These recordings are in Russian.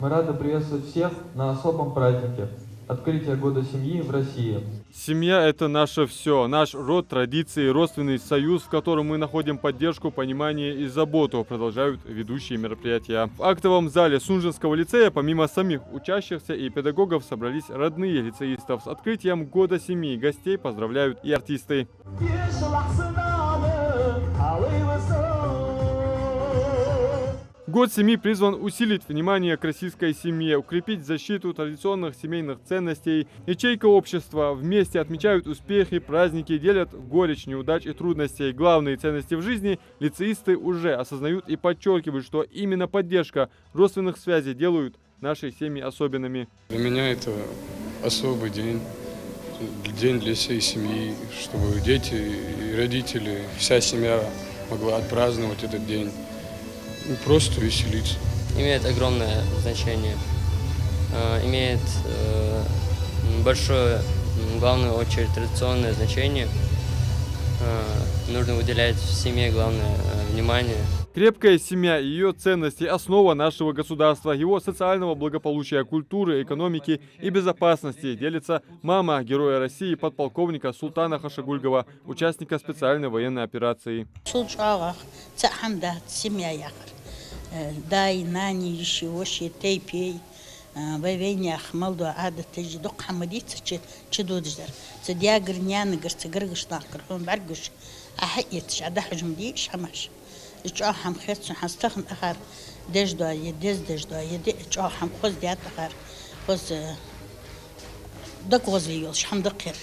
Мы рады приветствовать всех на особом празднике – открытие года семьи в России. Семья – это наше все, наш род, традиции, родственный союз, в котором мы находим поддержку, понимание и заботу, продолжают ведущие мероприятия. В актовом зале Сунжинского лицея помимо самих учащихся и педагогов собрались родные лицеистов. С открытием года семьи гостей поздравляют и артисты. Год семьи призван усилить внимание к российской семье, укрепить защиту традиционных семейных ценностей. Ячейка общества вместе отмечают успехи, праздники, делят горечь неудач и трудностей. Главные ценности в жизни лицеисты уже осознают и подчеркивают, что именно поддержка родственных связей делают наши семьи особенными. Для меня это особый день, день для всей семьи, чтобы дети и родители, вся семья могла отпраздновать этот день. И просто веселиться. Имеет огромное значение, имеет большое, в главную очередь, традиционное значение. Нужно уделять семье главное внимание. Крепкая семья и ее ценности – основа нашего государства, его социального благополучия, культуры, экономики и безопасности, делится мама героя России, подполковника Султана Хашагульгова, участника специальной военной операции. داي ناني يشي وشي تيبي بيني أخملدو عادة تجدق حمديت تشدودجر تدياجر نيان قرت قرقش ناقر هم برقش أحيت عدا حجم ديش حماش إجا حم خيرت حستخن أخر دج دو دج دو يدي إجا حم خوز ديات أخر خوز دق وزيوش حم دقير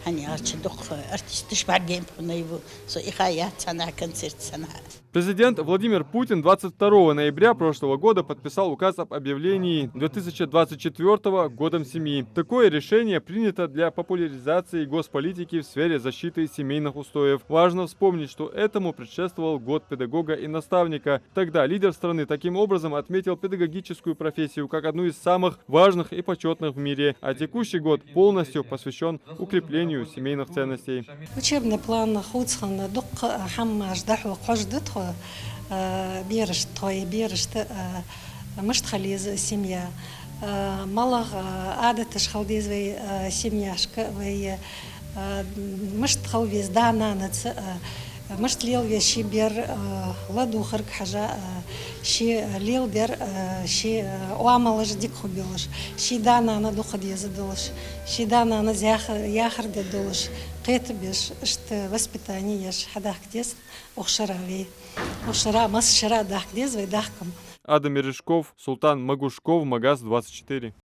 هني أرتش دق أرتش بعد جيم بنيبو سو إخايات سنة كنسرت سنة. Президент Владимир Путин 22 ноября прошлого года подписал указ об объявлении 2024 годом семьи. Такое решение принято для популяризации госполитики в сфере защиты семейных устоев. Важно вспомнить, что этому предшествовал год педагога и наставника. Тогда лидер страны таким образом отметил педагогическую профессию как одну из самых важных и почетных в мире. А текущий год полностью посвящен укреплению семейных ценностей. Учебный план худсхан дук хаммаш даху кождут биршт той биршт мышт хализ семья малах адатыш халдиз вей семьяшка вей мышт халвиз дананац мышт лил вей шибер ладухарк хажа ши лил дер ши уамалаш дик хубилаш ши данана духадиз дулаш ши данана яхар дулаш قيت بيش اشت воспитание يش حداك ديس وخشراوي وخشرا مس شرا داك ديس ويداكم. Адам Мережков, Султан Магушков, Магаз 24.